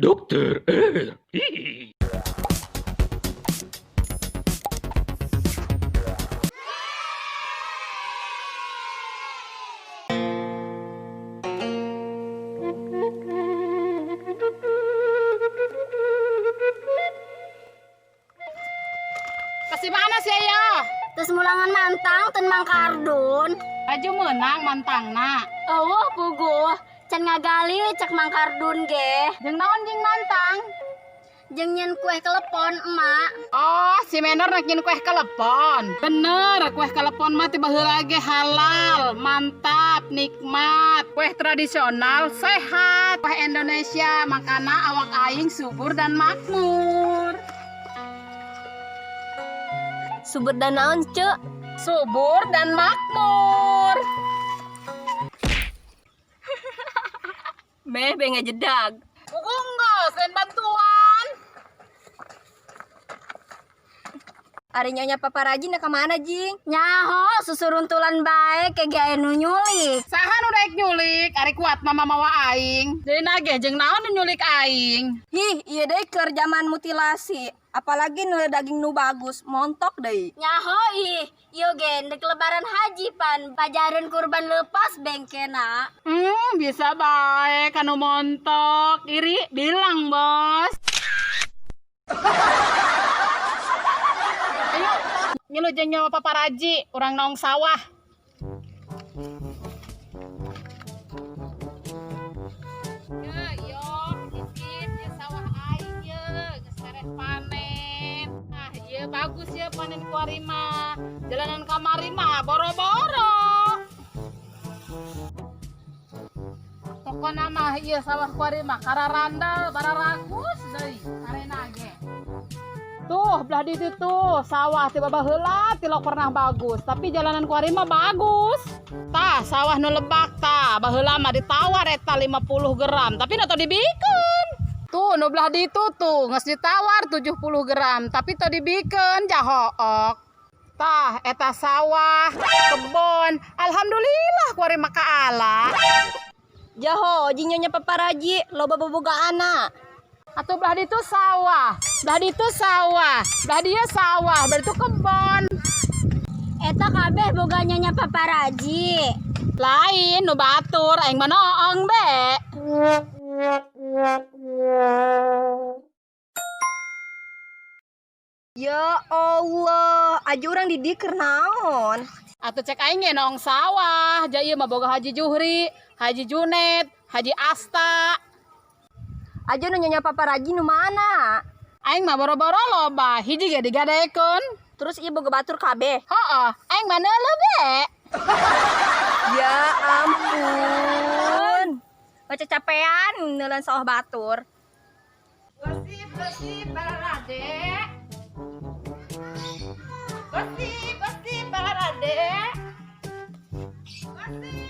Dokter R. Kasih mana sih ya? Terus mulangan mantang ten Mang Kardun. Aju menang mantang nak. Oh, puguh. Can ngagali cek Mang Kardun ge. Jeung naon jeung mantang? Jeung nyen kue kelepon emak. Oh, si Menor nak nyin kue kelepon. Bener, kue kelepon mah tiba heula ge halal, mantap, nikmat. Kue tradisional, sehat. Kue Indonesia, makana awak aing subur dan makmur. Subur dan naon, Cek? Subur dan makmur. Meh be ngajedag. Enggak, sen bantuan. Ari nyonya paparaji na kemana, Jing? Nyaho, susuruntulan bae ke gawe nu nyulik. Saha nu daek nyulik, ari kuat mama mawa aing. Deui nage jeung naon nu nyulik aing? Hih, ieu deui keur zaman mutilasi. Apalagi nu daging nu bagus, montok deui. Nyaho ih, ieu ge dek lebaran haji pan, pajareun kurban leupas bengkena. Bisa bae kanu montok. Iri bilang, Bos. Ayo, nyelujeng nyawa paparaji, urang naong sawah. Ya, yo, dikit ya sawah aing ye, geus beres panen. Nah, ieu bagus ya panen kuari mah. Jalanan kamari mah boro-boro. Pokona mah ieu sawah kuari mah kararandal bararagus deui arena ge. Tuh, belah di situ sawah tiba baheula tilok pernah bagus, tapi jalanan kuari mah bagus. Tah, sawah nu lebak tah, baheula mah ditawar eta 50 gram, tapi nu teu dibikeun. Tuh, nu belah di itu tuh geus ditawar 70 gram, tapi teu dibikeun jahook. Tah, eta sawah, kebon, alhamdulillah kuari mah kaala. Jaho, jing nyonya paparaji, loba boboga anak. Atuh belah di itu sawah, belah di itu sawah, belah dia sawah, belah itu kebon. Eta kabeh boga nyonya paparaji. Lain nu batur aing mah noong be. Ya Allah, aja urang di dieu keur naon? Atuh cek aing ge noong sawah, ja ieu mah boga Haji Juhri, Haji Junet, Haji Asta. Aja nu nyonya paparaji nu mana? Aing mah boro-boro loba, hiji ge digadekeun. Terus ieu boga batur kabeh. Heeh, aing mah neuleuh be. Ya ampun. Kecapean neuleun sawah batur. Gosip bararade. Gosip bararade. Gosip bararade.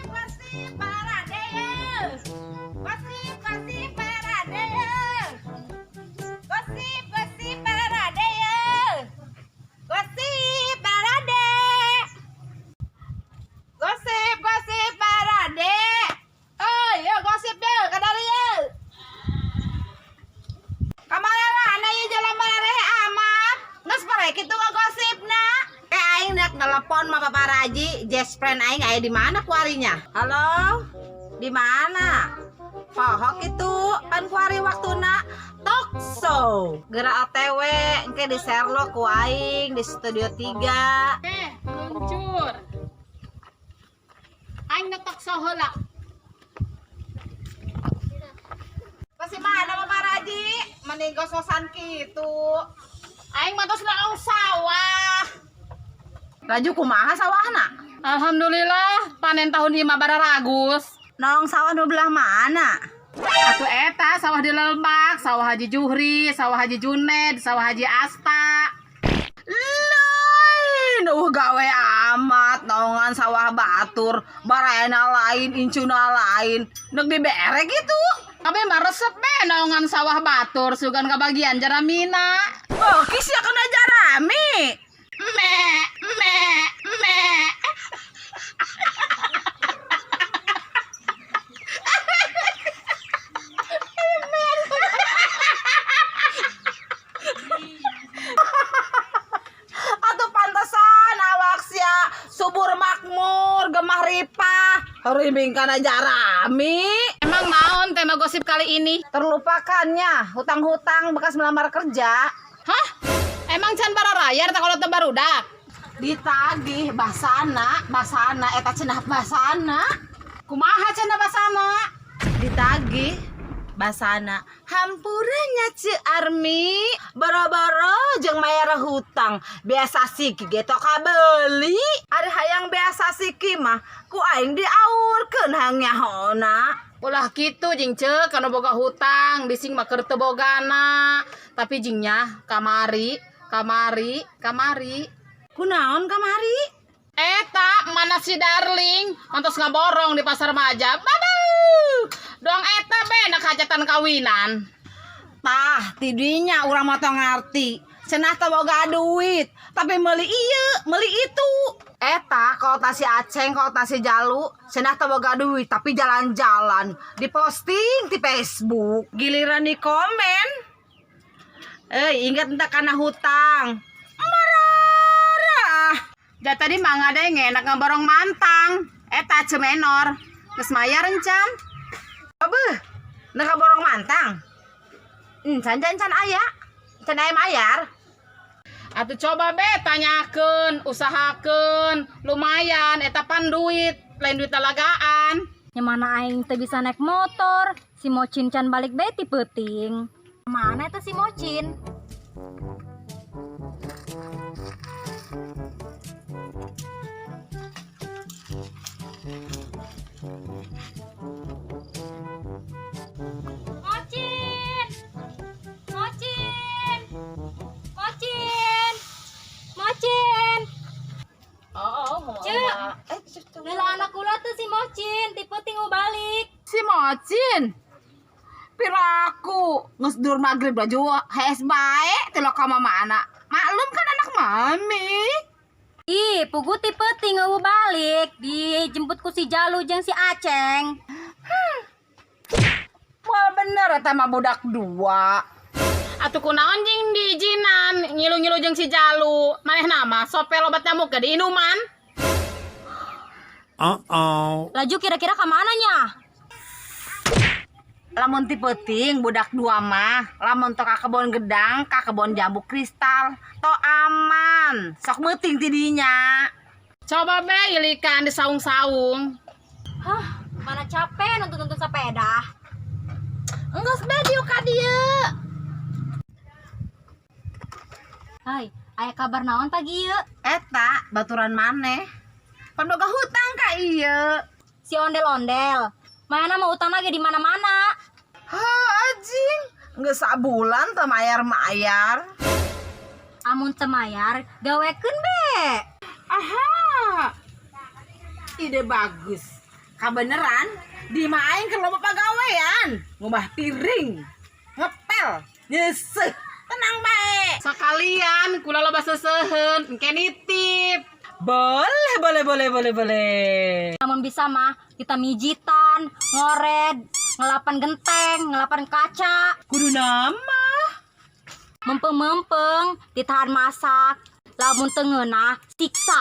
Gosip bararade. Gosip bararade. Gosip bararade. Gosip bararade. Oh, yo gosip deh, kadari ye. Kamana ana ieu jalan barare amat. Geus pare kitu ngagosipna. Aing nek telepon mah paparaji, just friend aing aya di mana kuarinya? Halo? Di mana? Pohok itu pan kuari waktuna talk show. Geura OTW engke di Sherlock ku aing di Studio 3. Luncur. Aing ngetok show heula. Pasti mana paparaji? Mending gososan kitu. Aing mah tos naong sawah. Laju kumaha sawahna? Alhamdulillah panen tahun ieu mah bararagus. Naong sawah nu belah mana? Atuh eta sawah di Lebak, sawah Haji Juhri, sawah Haji Junet, sawah Haji Asta. Lain, gawe amat naongan sawah batur, baraena lain, incuna lain. Neuk dibere gitu. Kabeh mah resep be naongan sawah batur sugan kabagian jaramina. Oh, kisah kena jarami. Me. Saripah, heureubing kana Jarami. Emang naon tema gosip kali ini? Terlupakannya hutang-hutang bekas melamar kerja. Hah? Emang can bararayar tak kalau barudak? Ditagih basana eta cenah basana. Kumaha cenah basana? Ditagih basana hampuranya Ci Armi boro-boro jeung mayar hutang biasa siki gitu kabeli ari hayang biasa siki mah ku aing diaurkeun hangyahona. Ulah gitu jing ceuk kana boga hutang bising mah keur teu bogana tapi jingnya kamari Kunaon kamari? Eta mana si Darling mantos ngaborong di pasar Maja. Babau. Dong eta benak hajatan kawinan. Tah tidinya urang mah teu ngarti. Cenah teh boga duit, tapi meuli ieu, meuli itu. Eta kalau tasi Aceng, kalau tasi Jalu, cenah teh boga duit, tapi jalan-jalan, diposting di Facebook. Giliran di komen. Ingat entak kana hutang. Marah. Da tadi mah ngadeng enak ngaborong mantang. Eta cemenor. Geus mayar encan. Abeuh, neka borong mantang. Can aya. Can aya mayar. Atuh coba be tanyakeun, usahakeun, lumayan eta pan duit, lain duit talagaan. Nya mana aing teu bisa naik motor, si Mocin can balik bae ti peuting. Mana eta si Mocin? Mocin. Cek, Nela anak kula tuh si Mocin, tipe tinggal balik. Si Mocin. Piraku geus dur magrib baju hees bae teh lo ka mamana. Maklum kan anak mami. Ih, pugu tipe tinggal balik, dijemput ku si Jalu jeung si Aceng. Wah bener eta mah budak dua. Atuh kunaon jeung diijinan ngilu-ngilu jeung si Jalu. Manehna mah sope lobat nyamuk ke di inuman. Laju kira-kira ka mana nya? Lamun ti peuting budak dua mah, lamun teu ka kebon gedang, ka kebon jambu kristal, to aman. Sok meuting ti dinya. Coba be ilikan di saung-saung. Hah, mana capek nonton-nonton sepeda. Enggeus be dieu ka dieu. Hai, aya kabar naon pagi ieu? Eta baturan maneh. Pan boga hutang ka ieu. Si ondel-ondel. Mana mau utang lagi di mana-mana. Hah, anjing. Geus sabulan teu mayar-mayar. Amun teu mayar, gawekeun be. Aha. Ide bagus. Kabeneran, di mah aing keur loba pagawean. Ngubah piring, ngepel, nyeseuh. Tenang bae. Sakalian kula loba seuseheun engke nitip. Boleh. Namun bisa mah kita mijitan, ngored, ngelapan genteng, ngelapan kaca. Kudu nama. Mempeng-mempeng, ditahan masak. Lamun teu ngeunah, siksa.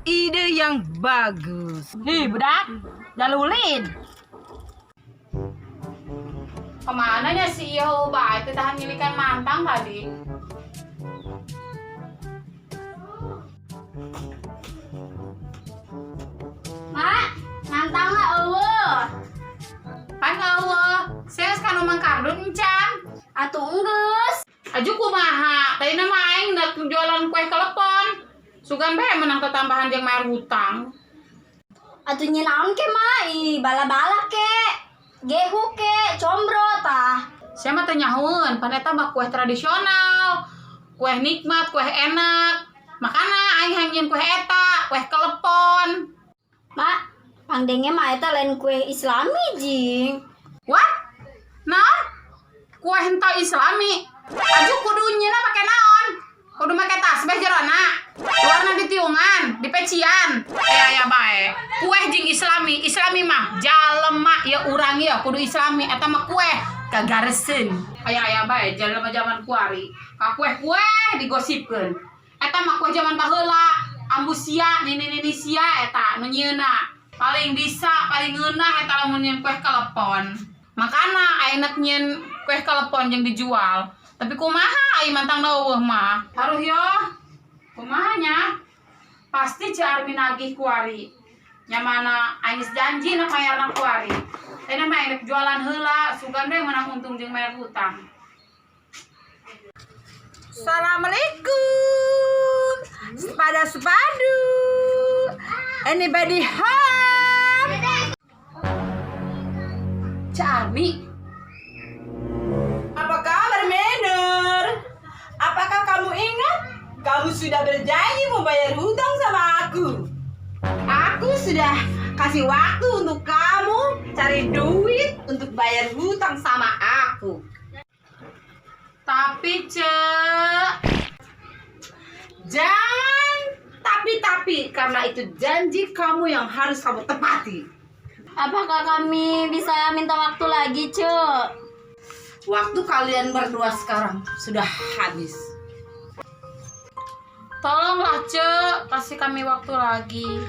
Ide yang bagus. Ih, budak, jalulin. Kemana nya si Iyo bae teh tahan ngilikan mantang tadi? Mak, mantangna eueuh. Pan eueuh, seus kanu Mang Kardun encan. Atuh enggeus. Aju kumaha? Tadi nama aing dak jualan kue kelepon. Sugan bae menang tambahan jeung mayar hutang. Atuh nya naon ke mah? Ih, bala-bala ke. Gehu ke, combro tah. Sia mah teh nyahoeun, pan eta mah kue tradisional. Kue nikmat, kue enak. Makana aing hanjieun kue eta, kue kelepon. Mak, pangdenge mah eta lain kue Islami jing. What? Naon? Kue henteu Islami. Aju kudu nyieuna pake naon? Kudu make tasbih jerona. Luarna di tiungan, di pecian. Aya bae. Kue jeung Islami mah jalema ya urang ya kudu Islami eta mah kue kagareseun. Aya bae jalema zaman kuari. Ka kue digosipkeun. Eta mah kue zaman baheula. ambu sia nini sia eta nu nyieuna paling bisa paling ngeunah eta lamun nyieun kue kelepon. Makana ayeuna nyieun kue kelepon jeung dijual. Tapi kumaha ai mantang daweuh mah? Haruh yo. Kumaha nya? Pasti Ci Armi nagih kuari. Nya mana Ais janji na mayarna kuari. Teh mah endek jualan heula, sugan deui menang untung jeung mayar hutang. Assalamualaikum. Sepadu. Anybody home? Ci Armi, Apa kabar, Menur? Apakah kamu ingat? Kamu sudah berjanji membayar hutang sama aku. Aku sudah kasih waktu untuk kamu cari duit untuk bayar hutang sama aku. tapi Jangan tapi karena itu janji kamu yang harus kamu tepati. Apakah kami bisa minta waktu lagi, Cek? Waktu kalian berdua sekarang sudah habis. tolonglah Ce, kasih kami waktu lagi.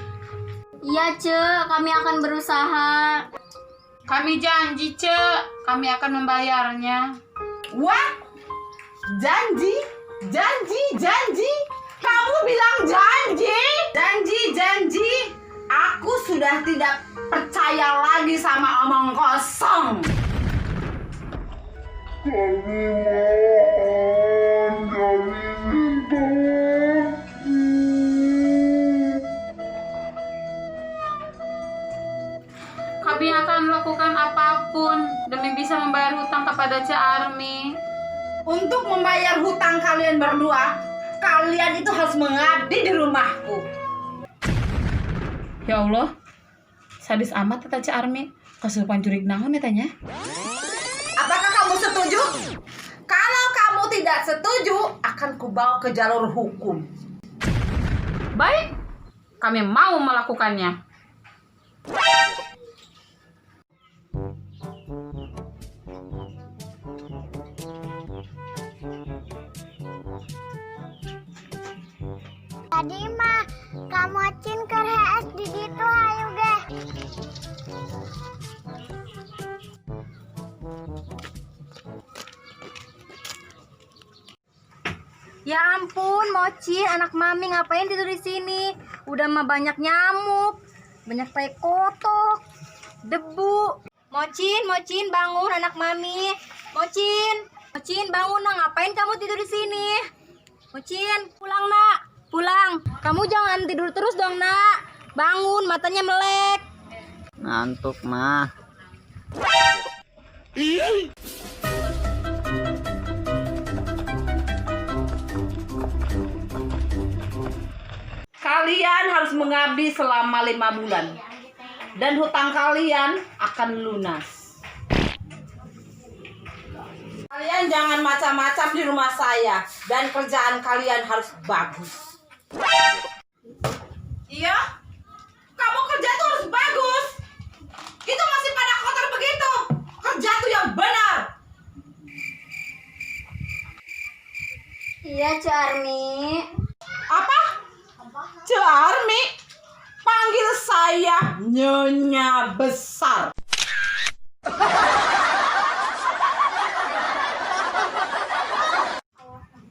Iya, Cek, kami akan berusaha. Kami janji Ce, kami akan membayarnya. What? Janji? Kamu bilang janji? Janji. Aku sudah tidak percaya lagi sama omong kosong. Kami akan melakukan apapun demi bisa membayar hutang kepada Ci Armi. Untuk membayar hutang kalian berdua, kalian itu harus mengabdi di rumahku. Ya Allah, sadis amat Tata Ci Armi. Kasurupan jurig naon ya tanya? Apakah kamu setuju? Kalau kamu tidak setuju, akan kubawa ke jalur hukum. Baik, kami mau melakukannya. Tadi mah kamu cin ke HS di ditu hayu ge. Ya ampun, Mocin, anak mami ngapain tidur di sini? Udah mah banyak nyamuk, banyak tai kotok, debu. Mocin, bangun anak mami. Mocin, bangun nak, ngapain kamu tidur di sini? Mocin, pulang nak, pulang. Kamu jangan tidur terus dong nak. Bangun, matanya melek. Ngantuk mah. Kalian harus mengabdi selama 5 bulan. Dan hutang kalian akan lunas. Kalian jangan macam-macam di rumah saya. Dan kerjaan kalian harus bagus. Iya? Kamu kerja tuh harus bagus. Itu masih pada kotor begitu. Kerja tuh yang benar. Iya, Carmi. Apa? Carmi? Panggil saya Nyonya Besar.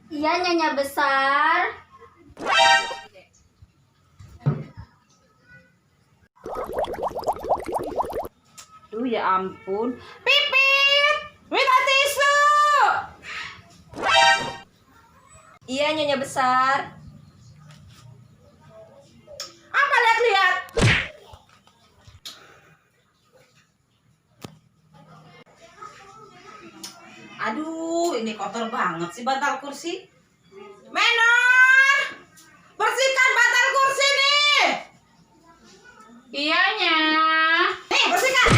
Iya, Nyonya Besar. Duh ya ampun. Pipit! Minta tisu! Iya, Nyonya Besar. Apa lihat-lihat? Aduh, ini kotor banget sih bantal kursi. Menor! Bersihkan bantal kursi nih! Iyanya. Nih, bersihkan!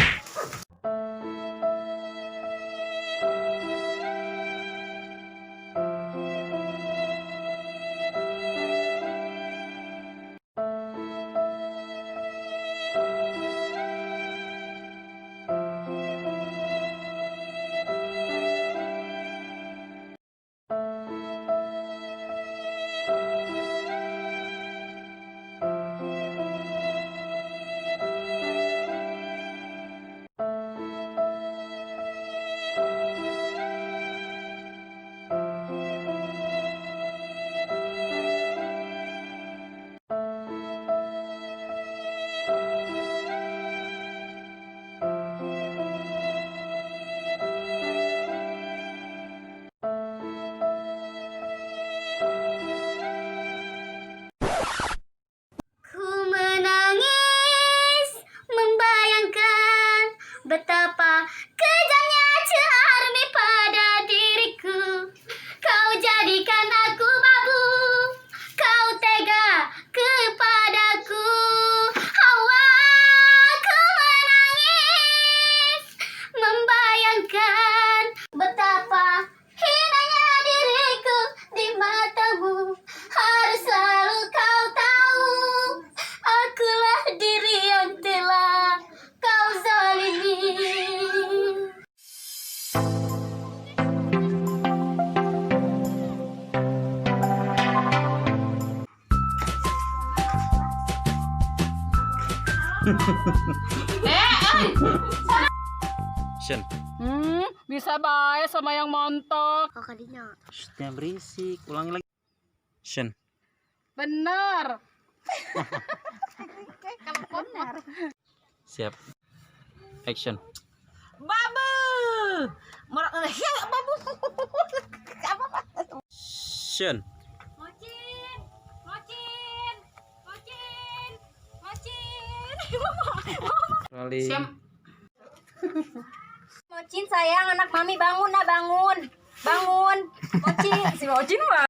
Action. Bisa baik sama yang montok. Kok kadinya? Shh, jangan berisik. Ulangi lagi. Action. Bener. Siap. Action. Babu. Babu. Action. Mocin, Mocin, Mocin, Mocin. Rolling. Mocin sayang, anak mami bangun, nah bangun. Bangun. Mocin, si Mocin mah.